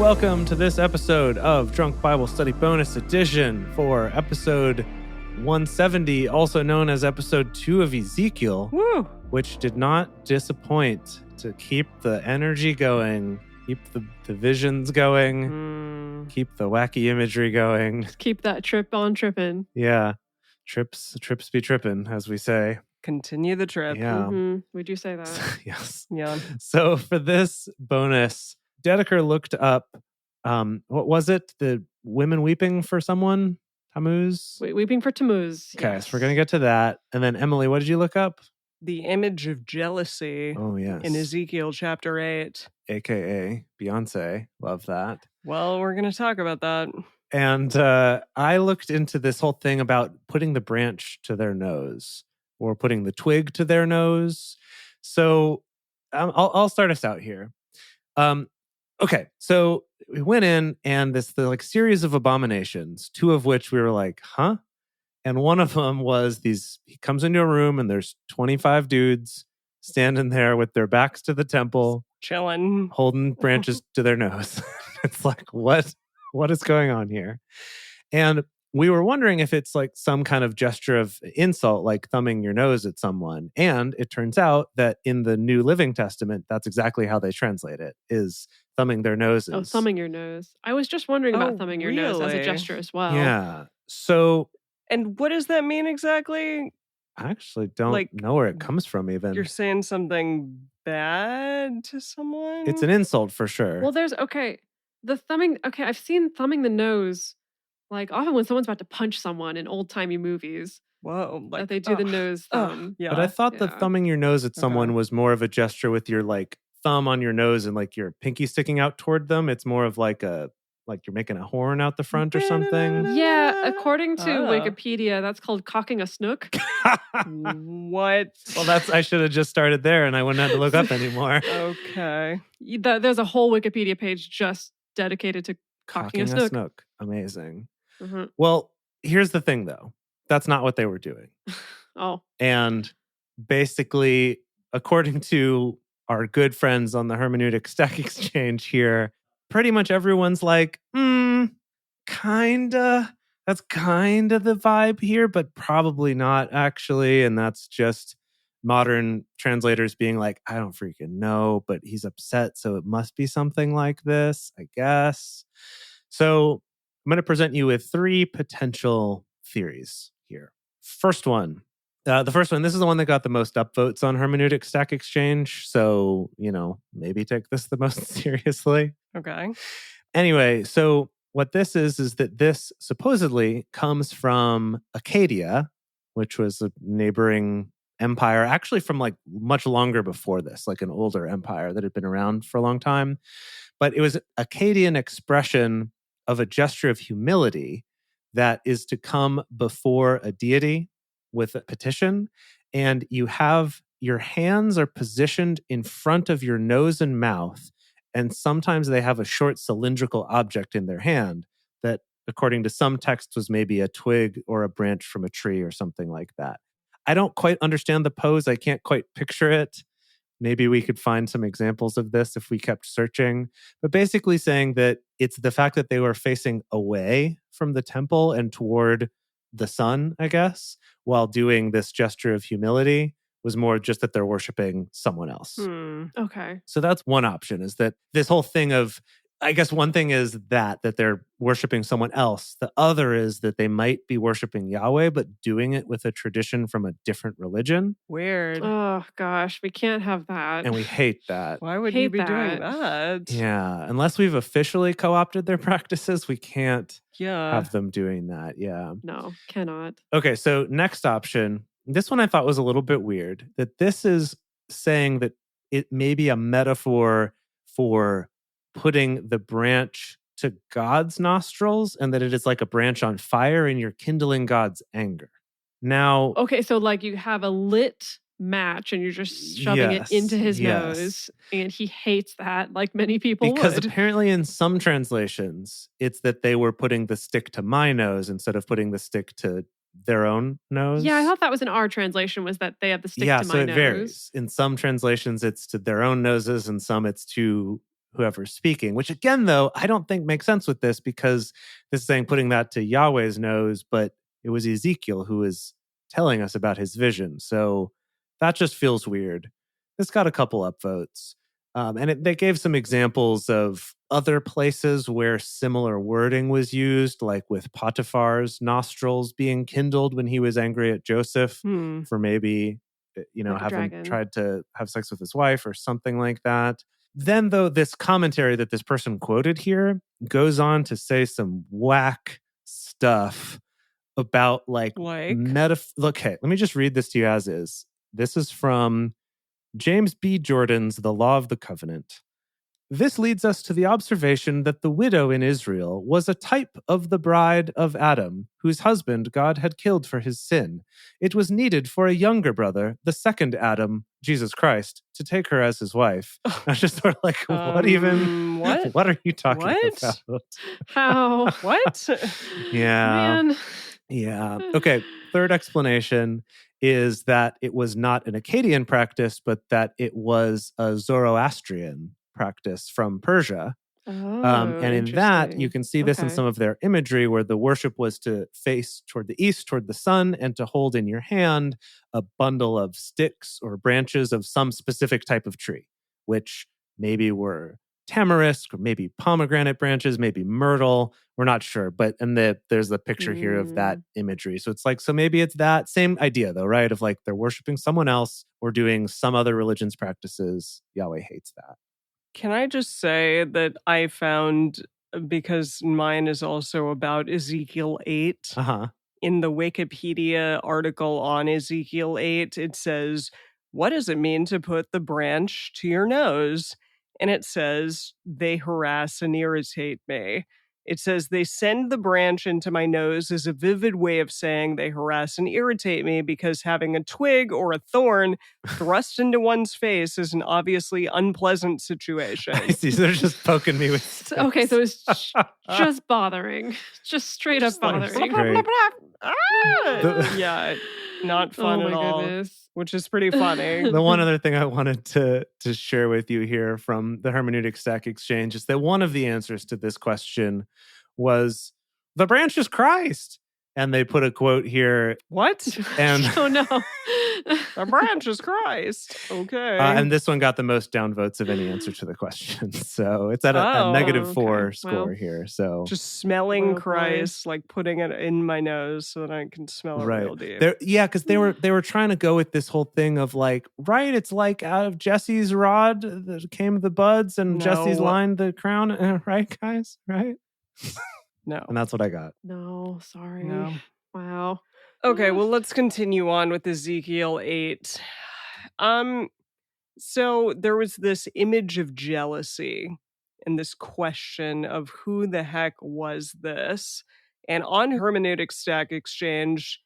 welcome to this episode of Drunk Bible Study Bonus Edition for episode 170, also known as episode 2 of Ezekiel, which did not disappoint to keep the energy going, keep the visions going, keep the wacky imagery going. Just keep that trip on tripping. Yeah, trips be tripping, as we say. Continue the trip. Yeah. We do say that. Yes. Yeah. So for this bonus, Dedeker looked up, what was it? The women weeping for someone? Tammuz? Weeping for Tammuz. Okay, yes. so we're going to get to that. And then Emily, what did you look up? The image of jealousy Oh, yes. in Ezekiel chapter 8. AKA Beyonce. Love that. Well, we're going to talk about that. And I looked into this whole thing about putting the branch to their nose or putting the twig to their nose. So I'll start us out here. Okay, so we went in and the series of abominations, two of which we were like, huh? And one of them was he comes into a room and there's 25 dudes standing there with their backs to the temple, chilling, holding branches to their nose. It's like, what is going on here? And we were wondering if it's like some kind of gesture of insult, like thumbing your nose at someone. And it turns out that in the New Living Testament, that's exactly how they translate it, is thumbing their noses. Oh, thumbing your nose. I was just wondering about thumbing your nose as a gesture as well. Yeah. So... And what does that mean exactly? I actually don't know where it comes from even. You're saying something bad to someone? It's an insult for sure. Well, the thumbing. Okay, I've seen thumbing the nose, like often when someone's about to punch someone in old timey movies. Whoa, that they do the nose thumb. Yeah. But I thought the thumbing your nose at someone was more of a gesture with your like thumb on your nose and like your pinky sticking out toward them. It's more of like you're making a horn out the front or something. Yeah, according to Wikipedia, that's called cocking a snook. What? Well, I should have just started there and I wouldn't have to look up anymore. Okay. There's a whole Wikipedia page just dedicated to cocking a snook. Amazing. Mm-hmm. Well, here's the thing though. That's not what they were doing. Oh. And basically, according to our good friends on the Hermeneutic Stack Exchange here, pretty much everyone's like, kinda. That's kind of the vibe here, but probably not actually. And that's just modern translators being like, I don't freaking know, but he's upset, so it must be something like this, I guess. So I'm going to present you with 3 potential theories here. First one. The first one, this is the one that got the most upvotes on Hermeneutic Stack Exchange. So, maybe take this the most seriously. Okay. Anyway, so what this is that this supposedly comes from Acadia, which was a neighboring empire, actually from like much longer before this, like an older empire that had been around for a long time. But it was Akkadian expression of a gesture of humility that is to come before a deity with a petition, and you have your hands are positioned in front of your nose and mouth, and sometimes they have a short cylindrical object in their hand that, according to some texts, was maybe a twig or a branch from a tree or something like that. I don't quite understand the pose. I can't quite picture it. Maybe we could find some examples of this if we kept searching. But basically saying that it's the fact that they were facing away from the temple and toward the sun, I guess, while doing this gesture of humility was more just that they're worshiping someone else. Okay. So that's one option, is that this whole thing of, I guess one thing is that they're worshiping someone else. The other is that they might be worshiping Yahweh, but doing it with a tradition from a different religion. Weird. Oh, gosh. We can't have that. And we hate that. Why would you be doing that? Yeah. Unless we've officially co-opted their practices, we can't have them doing that. Yeah. No, cannot. Okay. So next option. This one I thought was a little bit weird. That this is saying that it may be a metaphor for putting the branch to God's nostrils, and that it is like a branch on fire and you're kindling God's anger. Now, okay, so like you have a lit match and you're just shoving it into his nose, and he hates that, like many people because would. Apparently in some translations, it's that they were putting the stick to my nose instead of putting the stick to their own nose. Yeah, I thought that was in our translation, was that they have the stick to my nose. Yeah, so it varies. In some translations, it's to their own noses, and some it's to whoever's speaking, which again, though, I don't think makes sense with this, because this is saying putting that to Yahweh's nose, but it was Ezekiel who was telling us about his vision. So that just feels weird. This got a couple upvotes. They gave some examples of other places where similar wording was used, like with Potiphar's nostrils being kindled when he was angry at Joseph for maybe, Like having tried to have sex with his wife or something like that. Then, though, this commentary that this person quoted here goes on to say some whack stuff about okay, let me just read this to you as is. This is from James B. Jordan's The Law of the Covenant. This leads us to the observation that the widow in Israel was a type of the bride of Adam, whose husband God had killed for his sin. It was needed for a younger brother, the second Adam, Jesus Christ, to take her as his wife. I was just sort of like, what are you talking about? How? What? Yeah. Man. Yeah. Okay. Third explanation is that it was not an Akkadian practice, but that it was a Zoroastrian practice from Persia. And in that, you can see this in some of their imagery, where the worship was to face toward the east, toward the sun, and to hold in your hand a bundle of sticks or branches of some specific type of tree, which maybe were tamarisk, or maybe pomegranate branches, maybe myrtle. We're not sure, but there's the picture here of that imagery. So it's like, so maybe it's that same idea, though, right? Of like they're worshiping someone else or doing some other religion's practices. Yahweh hates that. Can I just say that I found, because mine is also about Ezekiel 8, in the Wikipedia article on Ezekiel 8, it says, what does it mean to put the branch to your nose? And it says, they harass and irritate me. It says, they send the branch into my nose as a vivid way of saying they harass and irritate me, because having a twig or a thorn thrust into one's face is an obviously unpleasant situation. I see. So they're just poking me with sticks. Okay, so it's just bothering. Just straight up bothering. Yeah, not fun at all. Goodness. Which is pretty funny. The one other thing I wanted to share with you here from the Hermeneutic Stack Exchange is that one of the answers to this question was, the branch is Christ. And they put a quote here. What? And oh no. The branch is Christ. Okay. And this one got the most downvotes of any answer to the question. So it's at a -4 score here. So just smelling Christ, like putting it in my nose so that I can smell it real deep. Because they were trying to go with this whole thing of like, right, it's like out of Jesse's rod that came the buds, and Jesse's line the crown, right, guys? Right? No. And that's what I got. No, sorry. No. Wow. Okay, well, let's continue on with Ezekiel 8. So there was this image of jealousy and this question of who the heck was this? And on Hermeneutic Stack Exchange,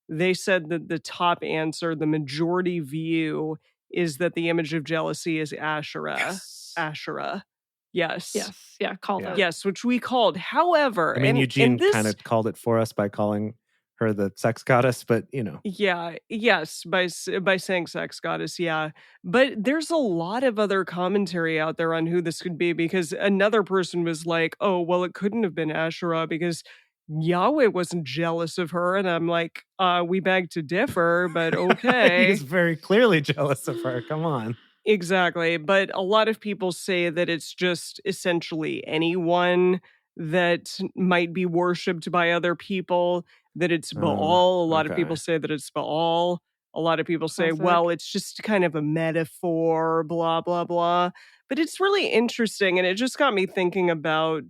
they said that the top answer, the majority view, is that the image of jealousy is Asherah. Yes. Asherah. Yes. Yes. Yeah, called it. Yes, which we called. However, I mean, Eugene kind of called it for us by calling her the sex goddess, but Yeah, yes, by saying sex goddess, yeah. But there's a lot of other commentary out there on who this could be, because another person was like, oh, well, it couldn't have been Asherah because Yahweh wasn't jealous of her. And I'm like, we beg to differ, but okay. He's very clearly jealous of her. Come on. Exactly. But a lot of people say that it's just essentially anyone that might be worshipped by other people, that it's Baal. A lot of people say that it's Baal. A lot of people say, well, it's just kind of a metaphor, blah, blah, blah. But it's really interesting. And it just got me thinking about,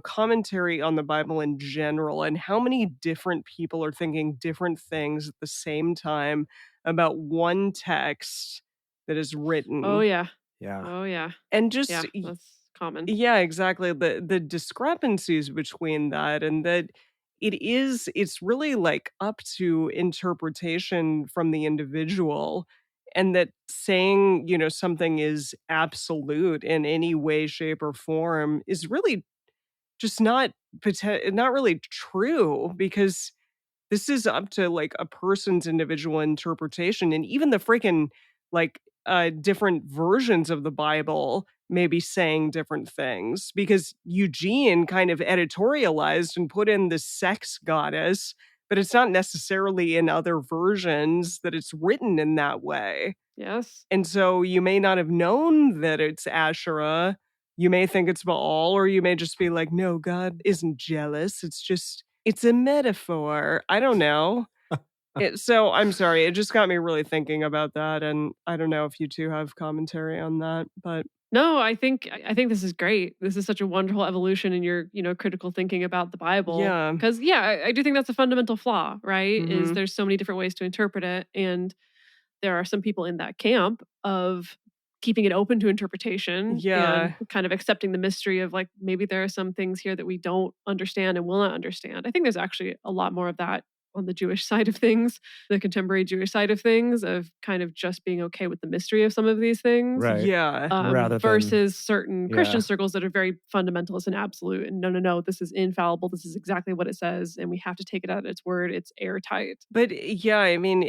commentary on the Bible in general, and how many different people are thinking different things at the same time about one text that is written. Oh, yeah. Yeah. Oh, yeah. And just, that's common. Yeah, exactly. The discrepancies between that, and that it's really like up to interpretation from the individual, and that saying, something is absolute in any way, shape, or form is really just not really true, because this is up to like a person's individual interpretation. And even the freaking like different versions of the Bible maybe saying different things, because Eugene kind of editorialized and put in the sex goddess, but it's not necessarily in other versions that it's written in that way. Yes. And so you may not have known that it's Asherah. You may think it's Baal, or you may just be like, no, God isn't jealous. It's a metaphor. I don't know. So I'm sorry. It just got me really thinking about that. And I don't know if you two have commentary on that, but. No, I think this is great. This is such a wonderful evolution in your, critical thinking about the Bible. Yeah. Because, I do think that's a fundamental flaw, right? Mm-hmm. Is there's so many different ways to interpret it. And there are some people in that camp of keeping it open to interpretation and kind of accepting the mystery of like, maybe there are some things here that we don't understand and will not understand. I think there's actually a lot more of that on the Jewish side of things, the contemporary Jewish side of things, of kind of just being okay with the mystery of some of these things. Right. Yeah. Versus certain Christian circles that are very fundamentalist and absolute. And no, this is infallible. This is exactly what it says. And we have to take it at its word. It's airtight. But yeah, I mean,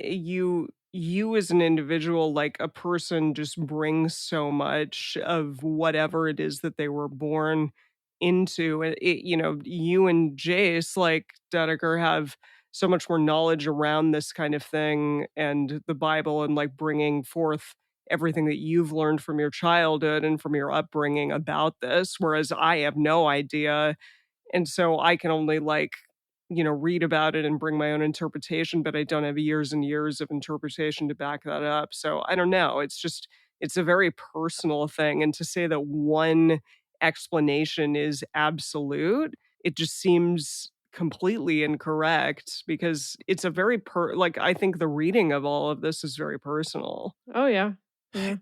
you as an individual, like a person just brings so much of whatever it is that they were born into. And you and Jace, like Dedeker, have so much more knowledge around this kind of thing and the Bible, and like bringing forth everything that you've learned from your childhood and from your upbringing about this, whereas I have no idea. And so I can only read about it and bring my own interpretation, but I don't have years and years of interpretation to back that up. So I don't know. It's a very personal thing. And to say that one explanation is absolute, it just seems completely incorrect, because it's a very I think the reading of all of this is very personal. Oh yeah.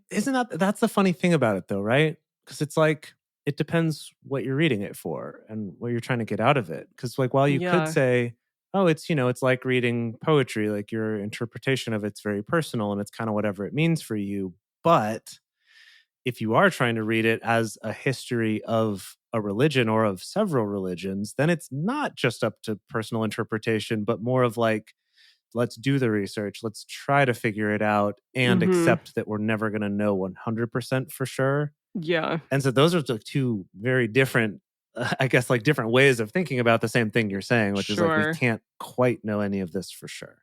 Isn't that's the funny thing about it though, right? Because it's like, it depends what you're reading it for and what you're trying to get out of it. Because like, while you could say, oh, it's like reading poetry, like your interpretation of it's very personal and it's kind of whatever it means for you. But if you are trying to read it as a history of a religion or of several religions, then it's not just up to personal interpretation, but more of like, let's do the research, let's try to figure it out and accept that we're never going to know 100% for sure. Yeah. And so those are like two very different, I guess, like different ways of thinking about the same thing you're saying, which is like, we can't quite know any of this for sure.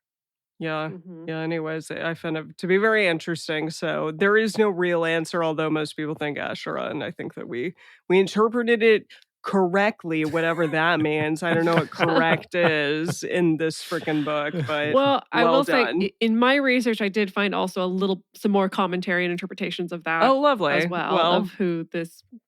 Yeah. Yeah. Anyways, I found it to be very interesting. So there is no real answer, although most people think Asherah, and I think that we interpreted it correctly, whatever that means. I don't know what correct is in this freaking book, but I will say, in my research, I did find also some more commentary and interpretations of that. Oh, lovely. As well, of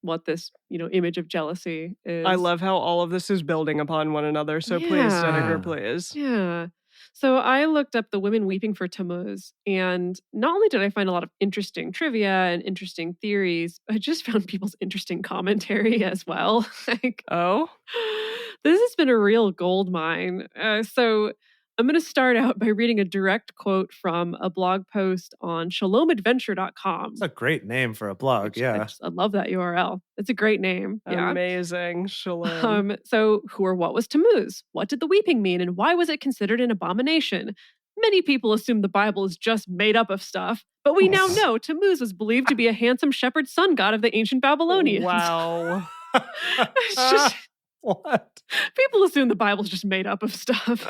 what this image of jealousy is. I love how all of this is building upon one another. So please, Dedeker, please. Yeah. So I looked up the women weeping for Tammuz, and not only did I find a lot of interesting trivia and interesting theories, I just found people's interesting commentary as well. This has been a real gold mine. So I'm going to start out by reading a direct quote from a blog post on shalomadventure.com. It's a great name for a blog, I love that URL. It's a great name. Yeah. Amazing. Shalom. So who or what was Tammuz? What did the weeping mean, and why was it considered an abomination? Many people assume the Bible is just made up of stuff, but we now know Tammuz was believed to be a handsome shepherd sun god of the ancient Babylonians. Wow. It's just... What? People assume the Bible's just made up of stuff.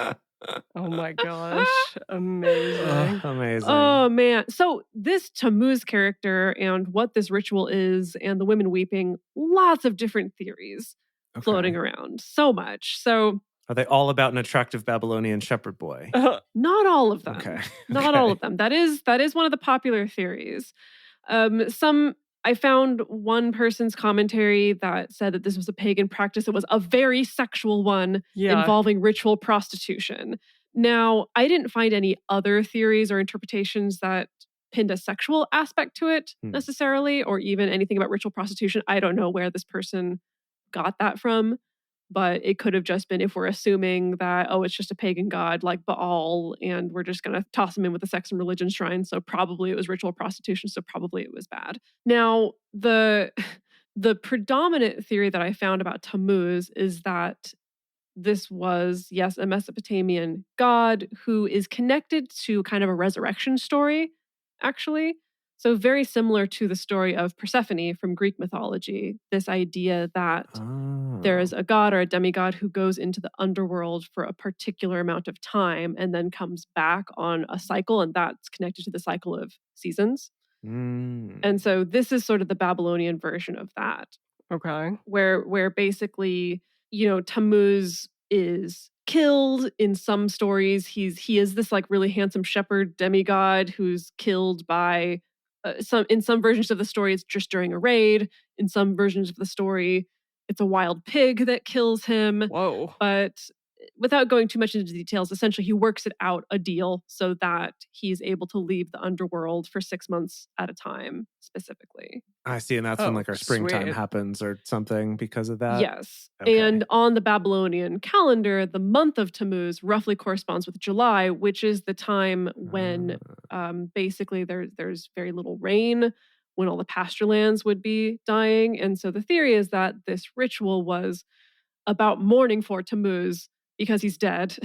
Oh my gosh. Amazing. Amazing. Oh man. So this Tammuz character and what this ritual is and the women weeping, lots of different theories floating around. So much. So are they all about an attractive Babylonian shepherd boy? Not all of them. Okay. Not all of them. That is one of the popular theories. I found one person's commentary that said that this was a pagan practice. It was a very sexual one involving ritual prostitution. Now, I didn't find any other theories or interpretations that pinned a sexual aspect to it necessarily, or even anything about ritual prostitution. I don't know where this person got that from, but it could have just been, if we're assuming that, it's just a pagan god like Baal, and we're just going to toss him in with the sex and religion shrine. So probably it was ritual prostitution. So probably it was bad. Now, the predominant theory that I found about Tammuz is that this was, yes, a Mesopotamian god who is connected to kind of a resurrection story, actually. So very similar to the story of Persephone from Greek mythology, this idea that there is a god or a demigod who goes into the underworld for a particular amount of time and then comes back on a cycle, and that's connected to the cycle of seasons. And so this is sort of the Babylonian version of that. Okay. Where basically, Tammuz is killed in some stories. He is this like really handsome shepherd demigod who's killed by in some versions of the story it's just during a raid. In some versions of the story it's a wild pig that kills him. Whoa. But without going too much into details, essentially he works it out a deal so that he's able to leave the underworld for 6 months at a time, specifically. I see, and that's when like our springtime happens or something because of that? Yes. Okay. And on the Babylonian calendar, the month of Tammuz roughly corresponds with July, which is the time when basically there's very little rain, when all the pasture lands would be dying. And so the theory is that this ritual was about mourning for Tammuz because he's dead.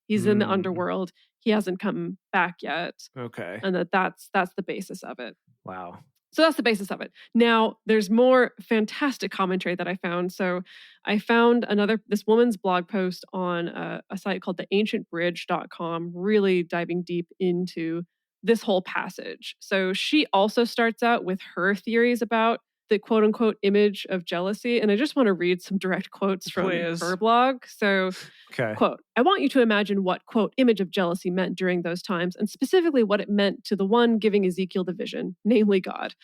He's in the underworld. He hasn't come back yet. Okay. And that's the basis of it. Wow. So that's the basis of it. Now, there's more fantastic commentary that I found. So I found this woman's blog post on a site called theancientbridge.com, really diving deep into this whole passage. So she also starts out with her theories about the quote unquote image of jealousy. And I just want to read some direct quotes from her blog. So, quote, I want you to imagine what, quote, image of jealousy meant during those times, and specifically what it meant to the one giving Ezekiel the vision, namely God.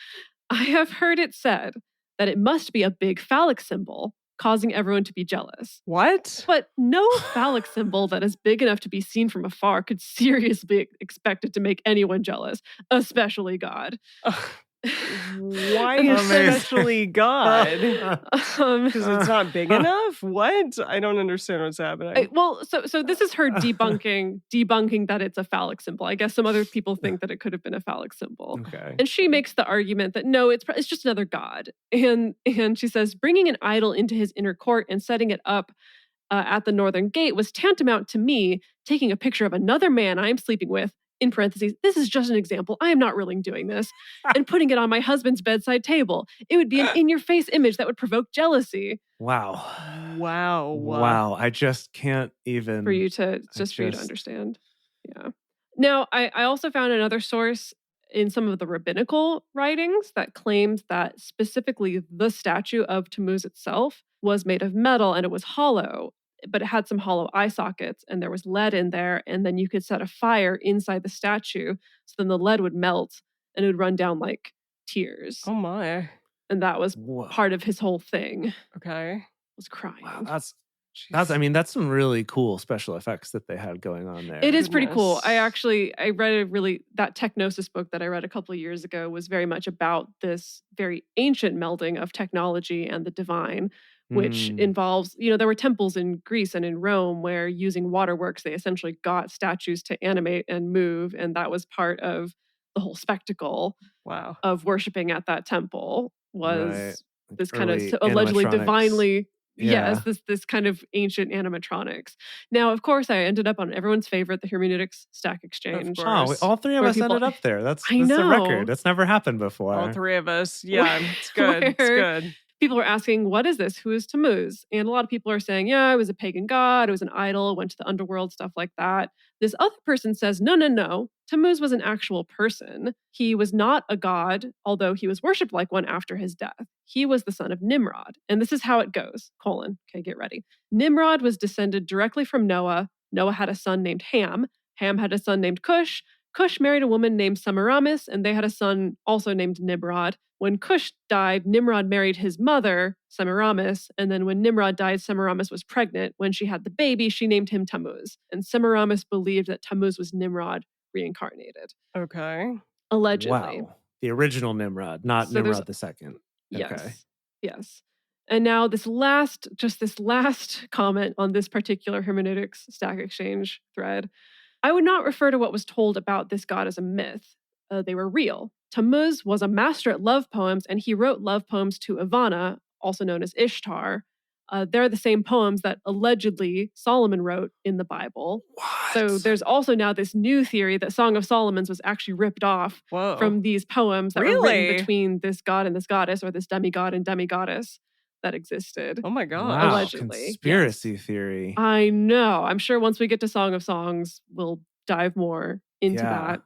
I have heard it said that it must be a big phallic symbol, causing everyone to be jealous. What? But no phallic symbol that is big enough to be seen from afar could seriously be expected to make anyone jealous, especially God. Why especially God? Because it's not big enough? What? I don't understand what's happening. So this is her debunking that it's a phallic symbol. I guess some other people think that it could have been a phallic symbol. Okay. And she makes the argument that no, it's just another god. And she says bringing an idol into his inner court and setting it up at the northern gate was tantamount to me taking a picture of another man I'm sleeping with, in parentheses, this is just an example, I am not really doing this, and putting it on my husband's bedside table. It would be an in-your-face image that would provoke jealousy. Wow. I just can't even... For you to understand. Yeah. Now, I also found another source in some of the rabbinical writings that claims that specifically the statue of Tammuz itself was made of metal and it was hollow, but it had some hollow eye sockets and there was lead in there, and then you could set a fire inside the statue so then the lead would melt and it would run down like tears. Oh my. And that was part of his whole thing. Okay. Was crying. Wow, that's some really cool special effects that they had going on there. It is pretty cool. I read that Technosis book that I read a couple of years ago was very much about this very ancient melding of technology and the divine, which involves, there were temples in Greece and in Rome where using waterworks, they essentially got statues to animate and move. And that was part of the whole spectacle of worshiping at that temple was this kind of allegedly divinely, this kind of ancient animatronics. Now, of course, I ended up on everyone's favorite, the Hermeneutics Stack Exchange. Oh, all three of us ended up there. That's a record. That's never happened before. All three of us. Yeah, it's good. It's good. People were asking, what is this? Who is Tammuz? And a lot of people are saying, yeah, it was a pagan god. It was an idol, went to the underworld, stuff like that. This other person says, no. Tammuz was an actual person. He was not a god, although he was worshipped like one after his death. He was the son of Nimrod. And this is how it goes, : okay, get ready. Nimrod was descended directly from Noah. Noah had a son named Ham. Ham had a son named Cush. Cush married a woman named Semiramis, and they had a son also named Nimrod. When Cush died, Nimrod married his mother, Semiramis, and then when Nimrod died, Semiramis was pregnant. When she had the baby, she named him Tammuz. And Semiramis believed that Tammuz was Nimrod reincarnated. Okay. Allegedly. Wow. The original Nimrod, not Nimrod the second. Yes. And now this last comment on this particular Hermeneutics Stack Exchange thread. I would not refer to what was told about this god as a myth. They were real. Tammuz was a master at love poems, and he wrote love poems to Ivana, also known as Ishtar, they're the same poems that allegedly Solomon wrote in the Bible. What? So there's also now this new theory that Song of Solomon's was actually ripped off from these poems that were written between this god and this goddess, or this demigod and demigoddess that existed. Oh my god. Wow, allegedly. Conspiracy theory. I know. I'm sure once we get to Song of Songs, we'll dive more into that.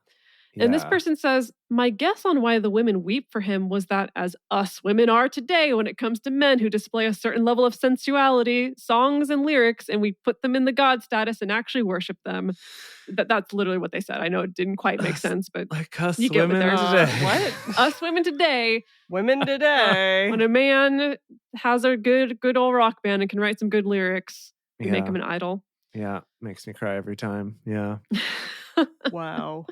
And this person says, my guess on why the women weep for him was that as us women are today when it comes to men who display a certain level of sensuality, songs and lyrics, and we put them in the god status and actually worship them. That's literally what they said. I know it didn't quite make sense, but like us you get women today. What? Us women today. Women today. When a man has a good old rock band and can write some good lyrics, we make him an idol. Yeah, makes me cry every time. Yeah. Wow.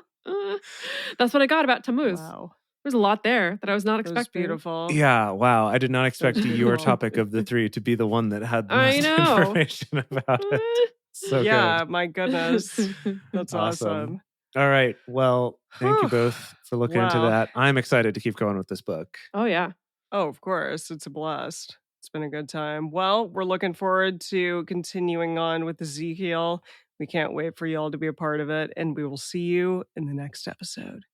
That's what I got about Tammuz. Wow. There's a lot there that I was not expecting. That's beautiful. Yeah, wow. I did not expect your topic of the three to be the one that had the most information about it. So yeah, good. My goodness. That's awesome. All right. Well, thank you both for looking into that. I'm excited to keep going with this book. Oh, yeah. Oh, of course. It's a blast. It's been a good time. Well, we're looking forward to continuing on with Ezekiel. We can't wait for y'all to be a part of it, and we will see you in the next episode.